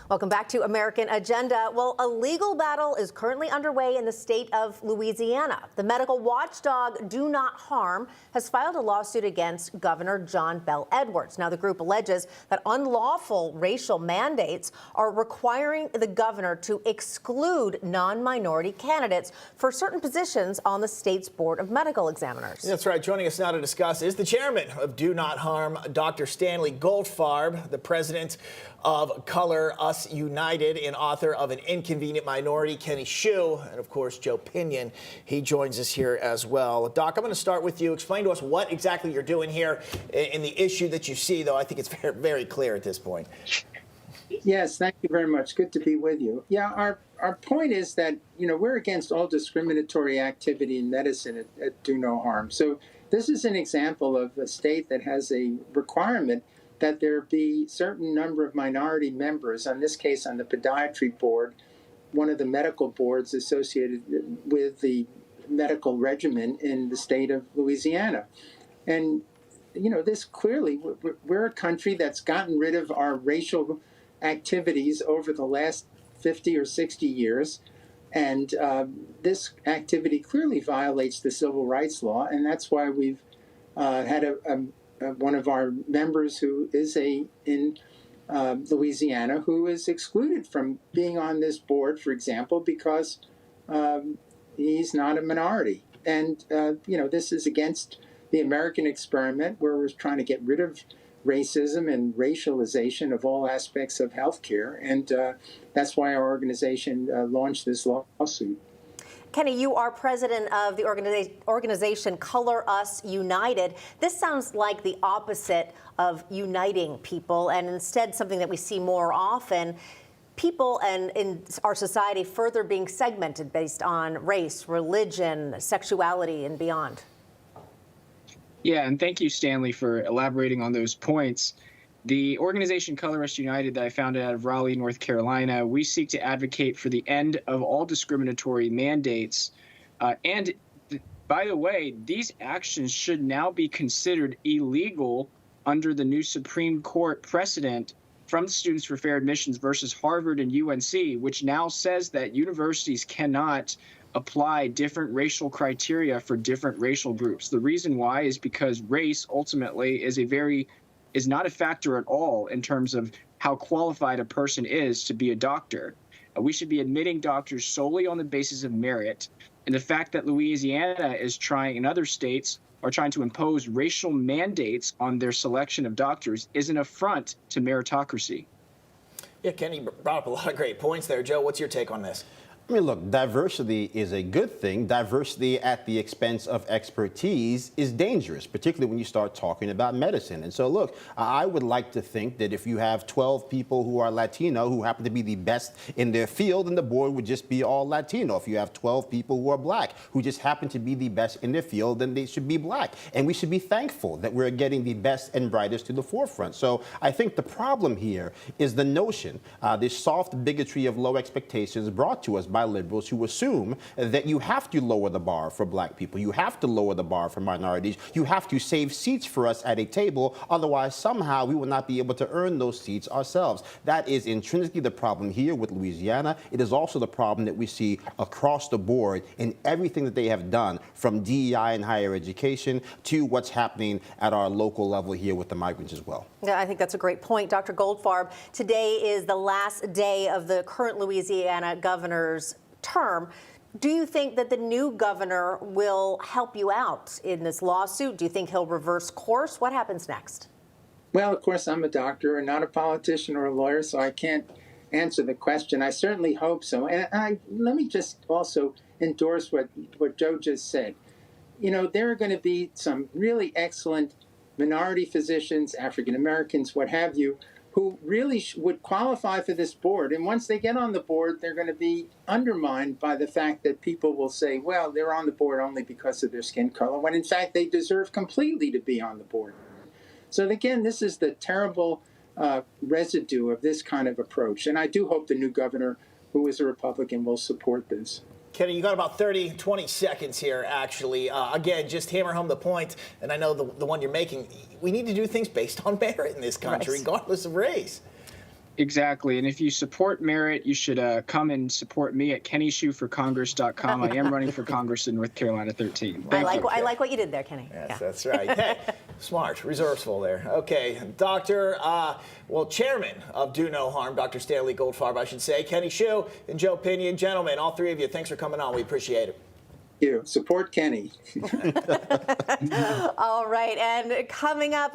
Welcome back to American Agenda. Well, a legal battle is currently underway in the state of Louisiana. The medical watchdog Do Not Harm has filed a lawsuit against Governor John Bel Edwards. Now, the group alleges that unlawful racial mandates are requiring the governor to exclude non-minority candidates for certain positions on the state's Board of Medical Examiners. That's right. Joining us now to discuss is the chairman of Do Not Harm, Dr. Stanley Goldfarb, the president of Color Us United and author of An Inconvenient Minority, Kenny Shue, and of course, Joe Pinion. He joins us here as well. Doc, I'm going to start with you. Explain to us what exactly you're doing here in the issue that you see, though I think it's very, very clear at this point. Yes, thank you very much. Good to be with you. Yeah, our point is that, we're against all discriminatory activity in medicine at Do No Harm. So this is an example of a state that has a requirement that there be certain number of minority members, in this case on the podiatry board, one of the medical boards associated with the medical regimen in the state of Louisiana. And, this clearly, we're a country that's gotten rid of our racial activities over the last 50 or 60 years. And this activity clearly violates the civil rights law. And that's why we've had one of our members who is in Louisiana who is excluded from being on this board, for example, because he's not a minority. And, this is against the American experiment where we're trying to get rid of racism and racialization of all aspects of healthcare. And that's why our organization launched this lawsuit. Kenny, you are president of the organization Color Us United. This sounds like the opposite of uniting people, and instead something that we see more often. People and in our society further being segmented based on race, religion, sexuality, and beyond. Yeah, and thank you, Stanley, for elaborating on those points. The organization Color Us United that I founded out of Raleigh, North Carolina, we seek to advocate for the end of all discriminatory mandates. And by the way, these actions should now be considered illegal under the new Supreme Court precedent from Students for Fair Admissions versus Harvard and UNC, which now says that universities cannot apply different racial criteria for different racial groups. The reason why is because race ultimately is not a factor at all in terms of how qualified a person is to be a doctor. We should be admitting doctors solely on the basis of merit. And the fact that Louisiana is trying, and other states are trying to impose racial mandates on their selection of doctors is an affront to meritocracy. Yeah, Kenny brought up a lot of great points there. Joe, what's your take on this? I mean, look, diversity is a good thing. Diversity at the expense of expertise is dangerous, particularly when you start talking about medicine. And so, look, I would like to think that if you have 12 people who are Latino who happen to be the best in their field, then the board would just be all Latino. If you have 12 people who are black who just happen to be the best in their field, then they should be black. And we should be thankful that we're getting the best and brightest to the forefront. So I think the problem here is the notion, this soft bigotry of low expectations brought to us by liberals who assume that you have to lower the bar for black people, you have to lower the bar for minorities, you have to save seats for us at a table, otherwise somehow we will not be able to earn those seats ourselves. That is intrinsically the problem here with Louisiana. It is also the problem that we see across the board in everything that they have done, from DEI and higher education to what's happening at our local level here with the migrants as well. Yeah, I think that's a great point. Dr. Goldfarb, today is the last day of the current Louisiana governor's term. Do you think that the new governor will help you out in this lawsuit? Do you think he'll reverse course? What happens next? Well, of course, I'm a doctor and not a politician or a lawyer, so I can't answer the question. I certainly hope so. And let me just also endorse what Joe just said. There are going to be some really excellent minority physicians, African Americans, what have you, who really would qualify for this board. And once they get on the board, they're going to be undermined by the fact that people will say, well, they're on the board only because of their skin color, when in fact they deserve completely to be on the board. So again, this is the terrible residue of this kind of approach. And I do hope the new governor, who is a Republican, will support this. Kenny, you got about 20 seconds here, actually. Again, just hammer home the point, and I know the one you're making. We need to do things based on merit in this country, regardless of race. Exactly. And if you support merit, you should come and support me at kennyshoeforcongress.com. I am running for Congress in North Carolina 13. I like what you did there, Kenny. Yes, Yeah. that's right. Hey, smart, resourceful there. Okay, Chairman of Do No Harm, Dr. Stanley Goldfarb, I should say, Kenny Shue and Joe Pinion. Gentlemen, all three of you, thanks for coming on. We appreciate it. You support Kenny. All right, and coming up.